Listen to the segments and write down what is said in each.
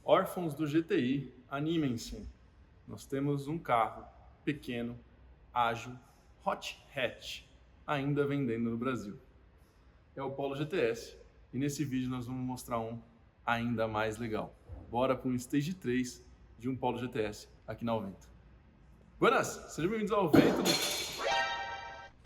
Órfãos do GTI, animem-se. Nós temos um carro pequeno, ágil, hot hatch, ainda vendendo no Brasil. É o Polo GTS e nesse vídeo nós vamos mostrar um ainda mais legal. Bora para um Stage 3 de um Polo GTS aqui na Alvento. Buenas, sejam bem-vindos ao Alvento.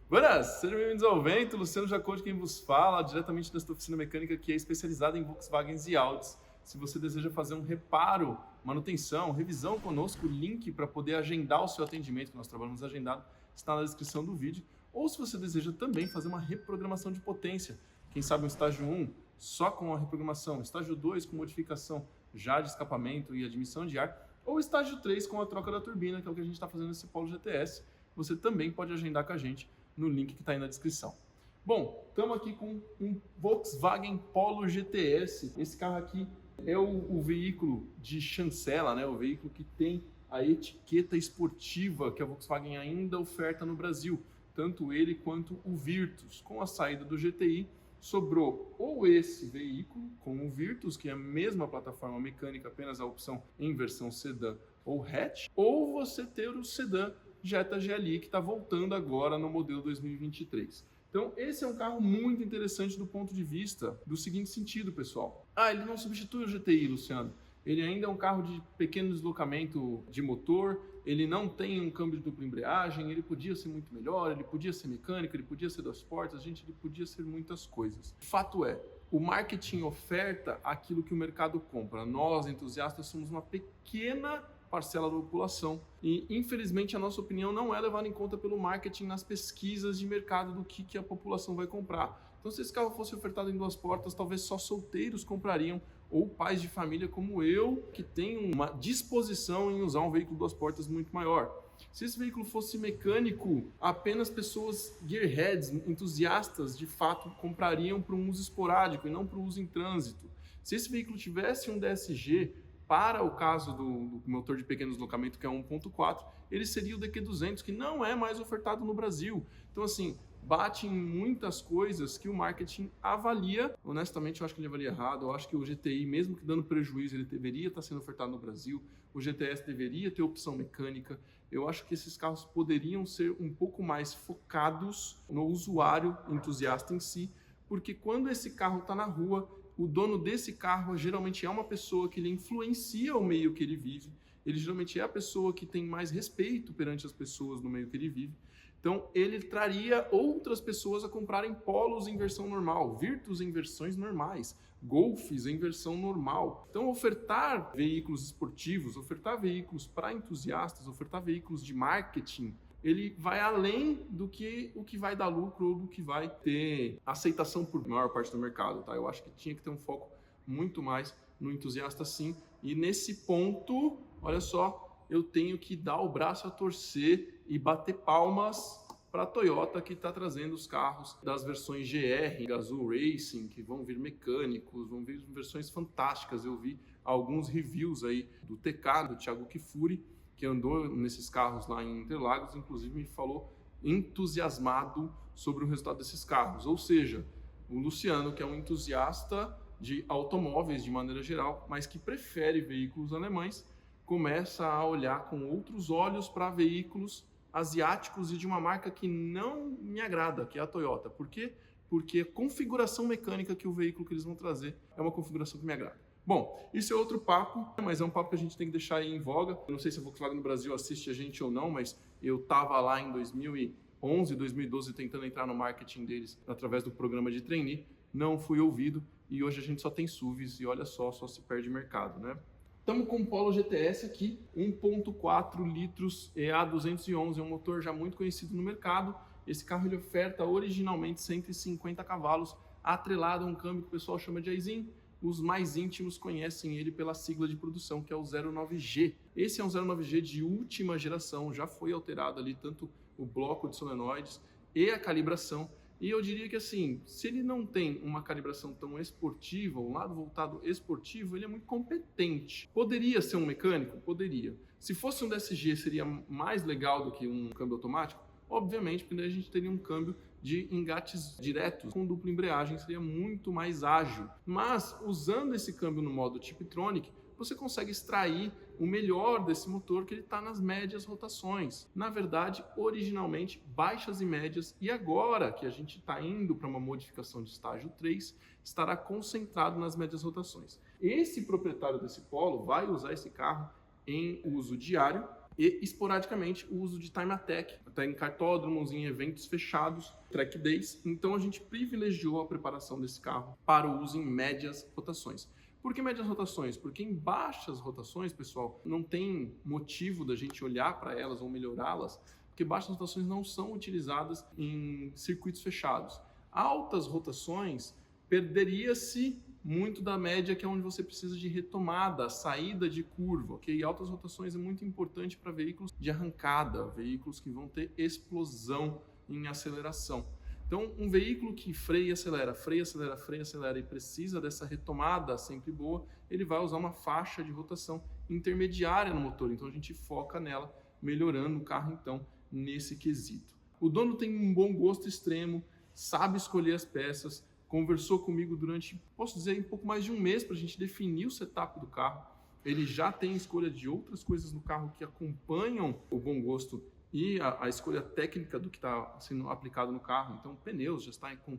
Buenas, sejam bem-vindos ao Alvento. Luciano Jacote quem vos fala, diretamente desta oficina mecânica que é especializada em Volkswagens e Audis. Se você deseja fazer um reparo, manutenção, revisão conosco, o link para poder agendar o seu atendimento, que nós trabalhamos agendado, está na descrição do vídeo. Ou se você deseja também fazer uma reprogramação de potência, quem sabe um estágio 1 só com a reprogramação, estágio 2 com modificação já de escapamento e admissão de ar, ou estágio 3 com a troca da turbina, que é o que a gente está fazendo nesse Polo GTS, você também pode agendar com a gente no link que está aí na descrição. Bom, estamos aqui com um Volkswagen Polo GTS. Esse carro aqui é o veículo de chancela, né? O veículo que tem a etiqueta esportiva que a Volkswagen ainda oferta no Brasil. Tanto ele quanto o Virtus. Com a saída do GTI, sobrou ou esse veículo com o Virtus, que é a mesma plataforma mecânica, apenas a opção em versão sedã ou hatch, ou você ter o sedã Jetta GLI, que está voltando agora no modelo 2023. Então, esse é um carro muito interessante do ponto de vista do seguinte sentido, pessoal. Ele não substitui o GTI, Luciano. Ele ainda é um carro de pequeno deslocamento de motor, ele não tem um câmbio de dupla embreagem, ele podia ser muito melhor, ele podia ser mecânico, ele podia ser 2 portas, ele podia ser muitas coisas. Fato é, o marketing oferta aquilo que o mercado compra. Nós, entusiastas, somos uma pequena parcela da população e, infelizmente, a nossa opinião não é levada em conta pelo marketing nas pesquisas de mercado do que a população vai comprar. Então, se esse carro fosse ofertado em 2 portas, talvez só solteiros comprariam ou pais de família como eu, que tem uma disposição em usar um veículo 2 portas muito maior. Se esse veículo fosse mecânico, apenas pessoas gearheads, entusiastas, de fato, comprariam para um uso esporádico e não para o uso em trânsito. Se esse veículo tivesse um DSG, para o caso do motor de pequeno deslocamento, que é 1.4, ele seria o DQ200, que não é mais ofertado no Brasil. Então, assim, bate em muitas coisas que o marketing avalia. Honestamente, eu acho que ele avalia errado. Eu acho que o GTI, mesmo que dando prejuízo, ele deveria estar sendo ofertado no Brasil. O GTS deveria ter opção mecânica. Eu acho que esses carros poderiam ser um pouco mais focados no usuário entusiasta em si, porque quando esse carro está na rua, o dono desse carro geralmente é uma pessoa que ele influencia o meio que ele vive, ele geralmente é a pessoa que tem mais respeito perante as pessoas no meio que ele vive, então ele traria outras pessoas a comprarem Polos em versão normal, Virtus em versões normais, Golfs em versão normal. Então ofertar veículos esportivos, ofertar veículos para entusiastas, ofertar veículos de marketing, ele vai além do que o que vai dar lucro ou do que vai ter aceitação por maior parte do mercado, tá? Eu acho que tinha que ter um foco muito mais no entusiasta sim. E nesse ponto, olha só, eu tenho que dar o braço a torcer e bater palmas para a Toyota, que está trazendo os carros das versões GR, Gazoo Racing, que vão vir mecânicos, vão vir versões fantásticas. Eu vi alguns reviews aí do TK, do Thiago Kifuri, que andou nesses carros lá em Interlagos, inclusive me falou entusiasmado sobre o resultado desses carros. Ou seja, o Luciano, que é um entusiasta de automóveis de maneira geral, mas que prefere veículos alemães, começa a olhar com outros olhos para veículos asiáticos e de uma marca que não me agrada, que é a Toyota. Por quê? Porque a configuração mecânica que o veículo que eles vão trazer é uma configuração que me agrada. Bom, isso é outro papo, mas é um papo que a gente tem que deixar aí em voga. Eu não sei se a Volkswagen no Brasil assiste a gente ou não, mas eu estava lá em 2011, 2012 tentando entrar no marketing deles através do programa de trainee, não fui ouvido e hoje a gente só tem SUVs e olha só se perde mercado, né? Estamos com o Polo GTS aqui, 1.4 litros EA211, é um motor já muito conhecido no mercado. Esse carro ele oferta originalmente 150 cavalos, atrelado a um câmbio que o pessoal chama de Aisin. Os mais íntimos conhecem ele pela sigla de produção, que é o 09G. Esse é um 09G de última geração, já foi alterado ali tanto o bloco de solenoides e a calibração. E eu diria que assim, se ele não tem uma calibração tão esportiva, um lado voltado esportivo, ele é muito competente. Poderia ser um mecânico? Poderia. Se fosse um DSG, seria mais legal do que um câmbio automático? Obviamente, porque daí a gente teria um câmbio de engates diretos com dupla embreagem, seria muito mais ágil. Mas, usando esse câmbio no modo Tiptronic, você consegue extrair o melhor desse motor, que ele está nas médias rotações. Na verdade, originalmente, baixas e médias, e agora que a gente está indo para uma modificação de estágio 3, estará concentrado nas médias rotações. Esse proprietário desse Polo vai usar esse carro em uso diário e, esporadicamente, o uso de time attack, até em cartódromos, em eventos fechados, track days. Então, a gente privilegiou a preparação desse carro para o uso em médias rotações. Por que médias rotações? Porque em baixas rotações, pessoal, não tem motivo da gente olhar para elas ou melhorá-las, porque baixas rotações não são utilizadas em circuitos fechados. Altas rotações, perderia-se muito da média, que é onde você precisa de retomada, saída de curva, ok? Altas rotações é muito importante para veículos de arrancada, veículos que vão ter explosão em aceleração. Então, um veículo que freia, acelera, freia, acelera, freia, acelera e precisa dessa retomada sempre boa, ele vai usar uma faixa de rotação intermediária no motor. Então, a gente foca nela, melhorando o carro, então, nesse quesito. O dono tem um bom gosto extremo, sabe escolher as peças, conversou comigo durante, posso dizer, um pouco mais de um mês para a gente definir o setup do carro. Ele já tem escolha de outras coisas no carro que acompanham o bom gosto e a escolha técnica do que está sendo aplicado no carro. Então, pneus já está com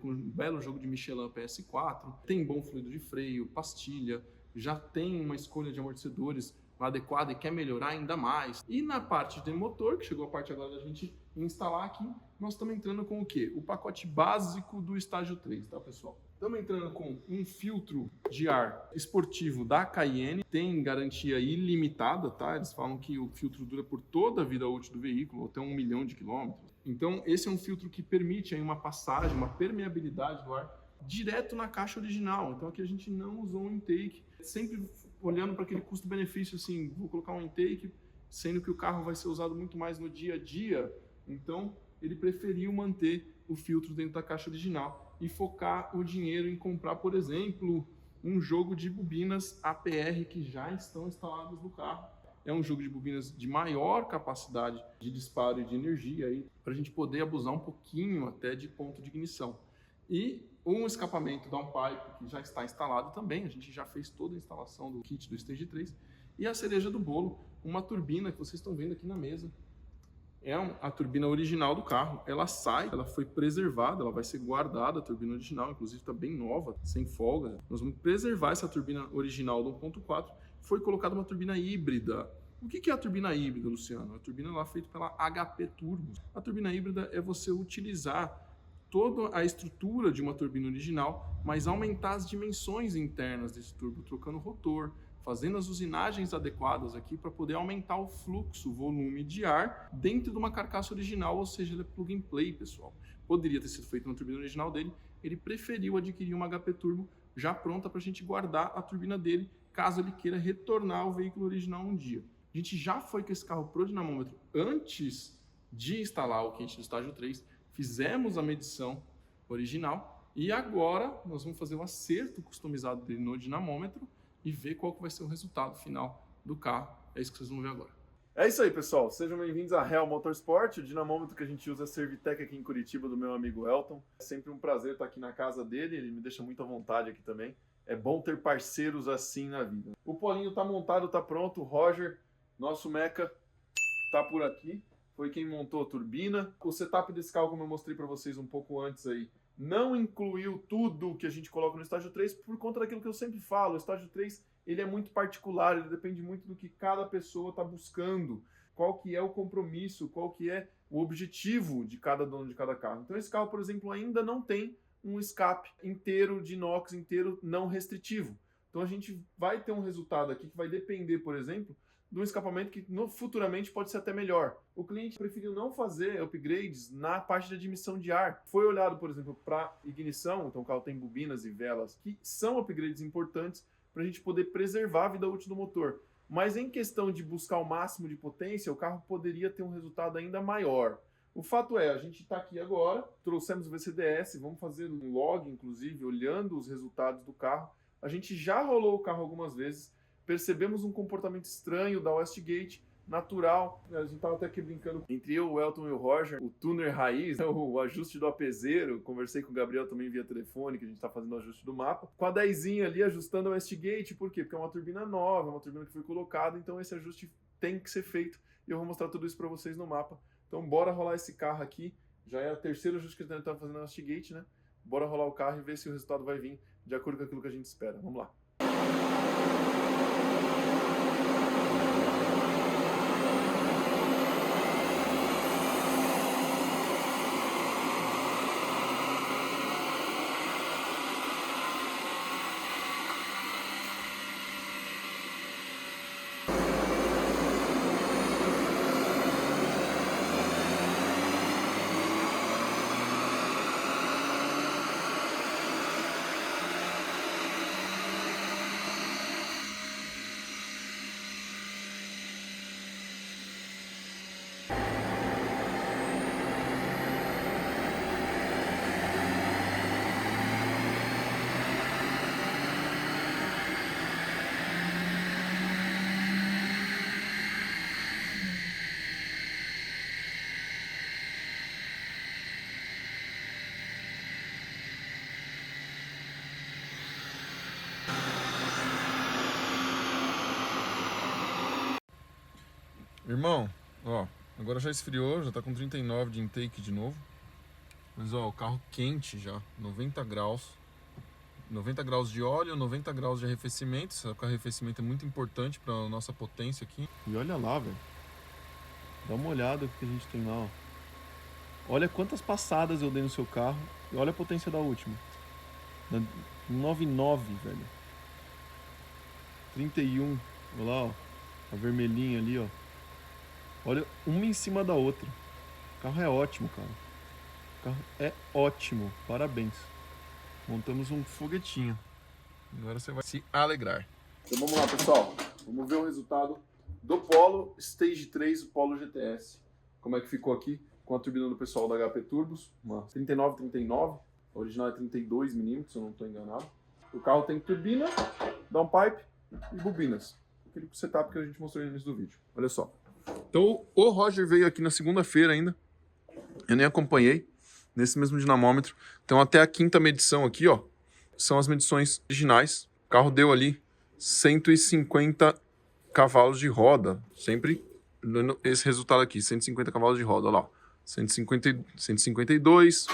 um belo jogo de Michelin PS4, tem bom fluido de freio, pastilha, já tem uma escolha de amortecedores adequada e quer melhorar ainda mais. E na parte de motor, que chegou a parte agora da gente instalar aqui, nós estamos entrando com o quê? O pacote básico do estágio 3, tá, pessoal? Estamos entrando com um filtro de ar esportivo da Cayenne, tem garantia ilimitada, tá? Eles falam que o filtro dura por toda a vida útil do veículo, até 1 milhão de quilômetros. Então, esse é um filtro que permite aí uma passagem, uma permeabilidade do ar direto na caixa original. Então, aqui a gente não usou um intake, sempre olhando para aquele custo-benefício, assim, vou colocar um intake, sendo que o carro vai ser usado muito mais no dia a dia, então ele preferiu manter o filtro dentro da caixa original e focar o dinheiro em comprar, por exemplo, um jogo de bobinas APR que já estão instaladas no carro. É um jogo de bobinas de maior capacidade de disparo e de energia, para a gente poder abusar um pouquinho até de ponto de ignição. E um escapamento downpipe que já está instalado também, a gente já fez toda a instalação do kit do Stage 3. E a cereja do bolo, uma turbina que vocês estão vendo aqui na mesa. É a turbina original do carro, ela sai, ela foi preservada, ela vai ser guardada, a turbina original, inclusive está bem nova, sem folga. Nós vamos preservar essa turbina original do 1.4, foi colocada uma turbina híbrida. O que é a turbina híbrida, Luciano? A turbina lá feita pela HP Turbo. A turbina híbrida é você utilizar toda a estrutura de uma turbina original, mas aumentar as dimensões internas desse turbo, trocando rotor, fazendo as usinagens adequadas aqui para poder aumentar o fluxo, o volume de ar dentro de uma carcaça original, ou seja, ele é plug and play, pessoal. Poderia ter sido feito na turbina original dele, ele preferiu adquirir uma HP Turbo já pronta para a gente guardar a turbina dele, caso ele queira retornar ao veículo original um dia. A gente já foi com esse carro pro dinamômetro antes de instalar o kit do estágio 3, fizemos a medição original e agora nós vamos fazer o acerto customizado dele no dinamômetro e ver qual que vai ser o resultado final do carro. É isso que vocês vão ver agora. É isso aí, pessoal. Sejam bem-vindos a Real Motorsport. O dinamômetro que a gente usa é a Servitec aqui em Curitiba, do meu amigo Elton. É sempre um prazer estar aqui na casa dele, ele me deixa muito à vontade aqui também. É bom ter parceiros assim na vida. O Polinho tá montado, tá pronto. O Roger, nosso meca, tá por aqui. Foi quem montou a turbina. O setup desse carro, como eu mostrei para vocês um pouco antes aí, não incluiu tudo que a gente coloca no estágio 3 por conta daquilo que eu sempre falo. O estágio 3 ele é muito particular, ele depende muito do que cada pessoa está buscando, qual que é o compromisso, qual que é o objetivo de cada dono de cada carro. Então esse carro, por exemplo, ainda não tem um escape inteiro de inox, inteiro não restritivo. Então a gente vai ter um resultado aqui que vai depender, por exemplo, de um escapamento que futuramente pode ser até melhor. O cliente preferiu não fazer upgrades na parte de admissão de ar. Foi olhado, por exemplo, para ignição, então o carro tem bobinas e velas, que são upgrades importantes para a gente poder preservar a vida útil do motor. Mas em questão de buscar o máximo de potência, o carro poderia ter um resultado ainda maior. O fato é, a gente está aqui agora, trouxemos o VCDS, vamos fazer um log, inclusive, olhando os resultados do carro. A gente já rolou o carro algumas vezes, percebemos um comportamento estranho da Westgate, natural. A gente tava até aqui brincando entre eu, o Elton e o Roger, o tuner raiz, o ajuste do APZero. Conversei com o Gabriel também via telefone, que a gente tá fazendo o ajuste do mapa. Com a 10zinha ali, ajustando a Westgate, por quê? Porque é uma turbina nova, uma turbina que foi colocada, então esse ajuste tem que ser feito. E eu vou mostrar tudo isso para vocês no mapa. Então bora rolar esse carro aqui. Já é o terceiro ajuste que a gente tá fazendo na Westgate, né? Bora rolar o carro e ver se o resultado vai vir de acordo com aquilo que a gente espera. Vamos lá. Irmão, ó, agora já esfriou, já tá com 39 de intake de novo. Mas ó, o carro quente já, 90 graus. 90 graus de óleo, 90 graus de arrefecimento. Esse arrefecimento é muito importante para a nossa potência aqui. E olha lá, velho. Dá uma olhada no que a gente tem lá, ó. Olha quantas passadas eu dei no seu carro. E olha a potência da última. 99, velho. 31. Olha lá, ó. A vermelhinha ali, ó. Olha, uma em cima da outra. O carro é ótimo, cara. O carro é ótimo. Parabéns. Montamos um foguetinho. Agora você vai se alegrar. Então vamos lá, pessoal. Vamos ver o resultado do Polo Stage 3, o Polo GTS. Como é que ficou aqui com a turbina do pessoal da HP Turbos. Uma 3939. A original é 32 mm, se eu não estou enganado. O carro tem turbina, downpipe e bobinas. Aquele setup que a gente mostrou no início do vídeo. Olha só. Então o Roger veio aqui na segunda-feira ainda. Eu nem acompanhei. Nesse mesmo dinamômetro. Então até a quinta medição aqui, ó. São as medições originais. O carro deu ali 150 cavalos de roda. Sempre dando esse resultado aqui. 150 cavalos de roda, olha lá. 152,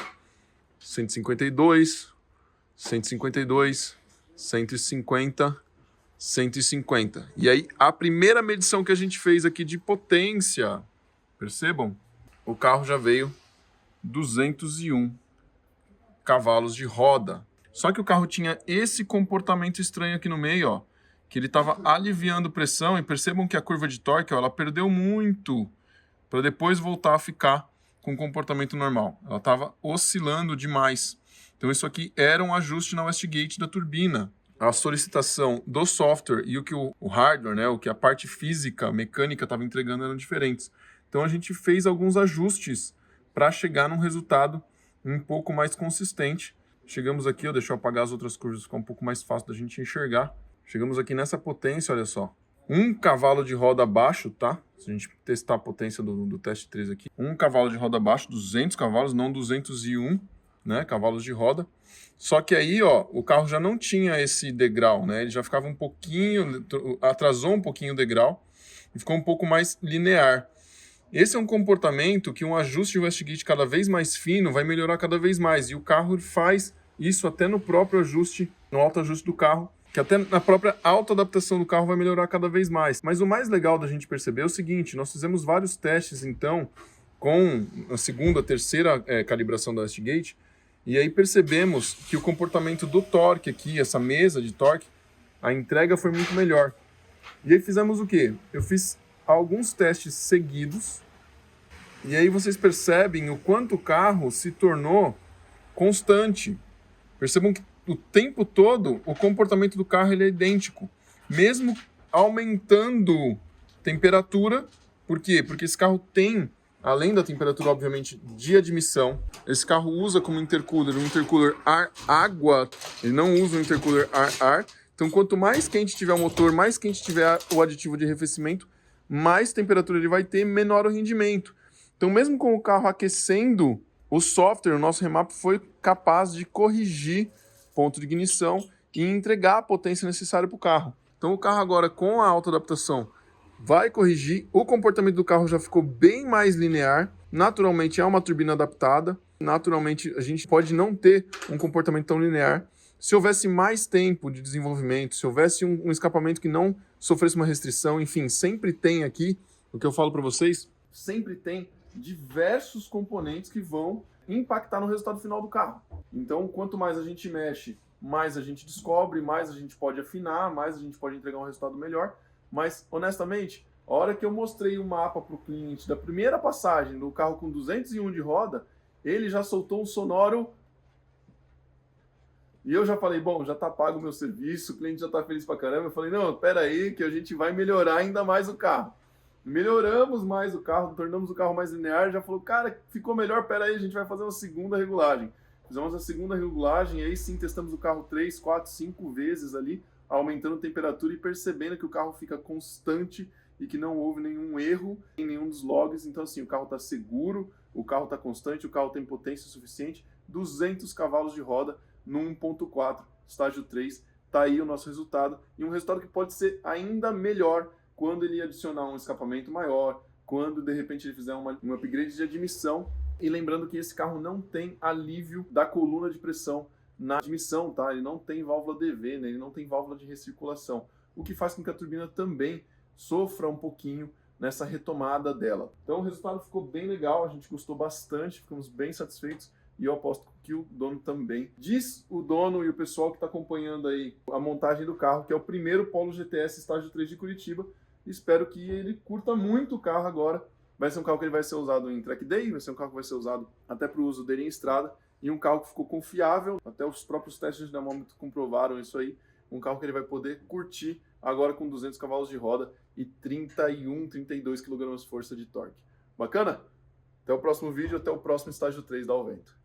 152, 152, 150, 150. E aí, a primeira medição que a gente fez aqui de potência, percebam? O carro já veio 201 cavalos de roda. Só que o carro tinha esse comportamento estranho aqui no meio, ó. Que ele estava aliviando pressão e percebam que a curva de torque, ó, ela perdeu muito para depois voltar a ficar com comportamento normal. Ela estava oscilando demais. Então isso aqui era um ajuste na Westgate da turbina. A solicitação do software e o que o hardware, né, o que a parte física, mecânica estava entregando eram diferentes. Então a gente fez alguns ajustes para chegar num resultado um pouco mais consistente. Chegamos aqui, deixa eu apagar as outras curvas, ficar um pouco mais fácil da gente enxergar. Chegamos aqui nessa potência, olha só. 1 cavalo de roda abaixo, tá? Se a gente testar a potência do teste 3 aqui. 1 cavalo de roda abaixo, 200 cavalos, não 201, né, cavalos de roda. Só que aí, ó, o carro já não tinha esse degrau, né? Ele já ficava um pouquinho, atrasou um pouquinho o degrau e ficou um pouco mais linear. Esse é um comportamento que um ajuste de Westgate cada vez mais fino vai melhorar cada vez mais. E o carro faz isso até no próprio ajuste, no autoajuste do carro, que até na própria autoadaptação do carro vai melhorar cada vez mais. Mas o mais legal da gente perceber é o seguinte, nós fizemos vários testes, então, com a segunda, terceira calibração da Westgate, e aí percebemos que o comportamento do torque aqui, essa mesa de torque, a entrega foi muito melhor. E aí fizemos o quê? Eu fiz alguns testes seguidos, e aí vocês percebem o quanto o carro se tornou constante. Percebam que o tempo todo o comportamento do carro ele é idêntico, mesmo aumentando temperatura. Por quê? Porque esse carro tem, além da temperatura, obviamente, de admissão, esse carro usa como intercooler um intercooler ar-água, ele não usa um intercooler ar-ar. Então, quanto mais quente tiver o motor, mais quente tiver o aditivo de arrefecimento, mais temperatura ele vai ter, menor o rendimento. Então, mesmo com o carro aquecendo, o software, o nosso remap, foi capaz de corrigir ponto de ignição e entregar a potência necessária para o carro. Então, o carro agora, com a autoadaptação, vai corrigir. O comportamento do carro já ficou bem mais linear. Naturalmente, é uma turbina adaptada. Naturalmente, a gente pode não ter um comportamento tão linear. Se houvesse mais tempo de desenvolvimento, se houvesse um escapamento que não sofresse uma restrição, enfim, sempre tem aqui, o que eu falo para vocês, sempre tem diversos componentes que vão impactar no resultado final do carro. Então, quanto mais a gente mexe, mais a gente descobre, mais a gente pode afinar, mais a gente pode entregar um resultado melhor. Mas, honestamente, a hora que eu mostrei o mapa para o cliente da primeira passagem do carro com 201 de roda, ele já soltou um sonoro. E eu já falei, bom, já tá pago o meu serviço, o cliente já tá feliz pra caramba. Eu falei, não, pera aí que a gente vai melhorar ainda mais o carro. Melhoramos mais o carro, tornamos o carro mais linear. Já falou, cara, ficou melhor, pera aí, a gente vai fazer uma segunda regulagem. Fizemos a segunda regulagem e aí sim testamos o carro 3, 4, 5 vezes ali, aumentando a temperatura e percebendo que o carro fica constante e que não houve nenhum erro em nenhum dos logs. Então assim, o carro tá seguro, o carro tá constante, o carro tem potência suficiente, 200 cavalos de roda, no 1.4, estágio 3, tá aí o nosso resultado, e um resultado que pode ser ainda melhor quando ele adicionar um escapamento maior, quando de repente ele fizer um upgrade de admissão, e lembrando que esse carro não tem alívio da coluna de pressão na admissão, tá? Ele não tem válvula DV, né? Ele não tem válvula de recirculação, o que faz com que a turbina também sofra um pouquinho nessa retomada dela. Então o resultado ficou bem legal, a gente gostou bastante, ficamos bem satisfeitos, e eu aposto que o dono também. Diz o dono e o pessoal que está acompanhando aí a montagem do carro, que é o primeiro Polo GTS estágio 3 de Curitiba. Espero que ele curta muito o carro agora. Vai ser um carro que ele vai ser usado em track day, vai ser um carro que vai ser usado até para o uso dele em estrada, e um carro que ficou confiável, até os próprios testes de dinamômetro comprovaram isso aí. Um carro que ele vai poder curtir agora com 200 cavalos de roda e 31, 32 kgf de força de torque. Bacana? Até o próximo vídeo, até o próximo estágio 3 da Alvento.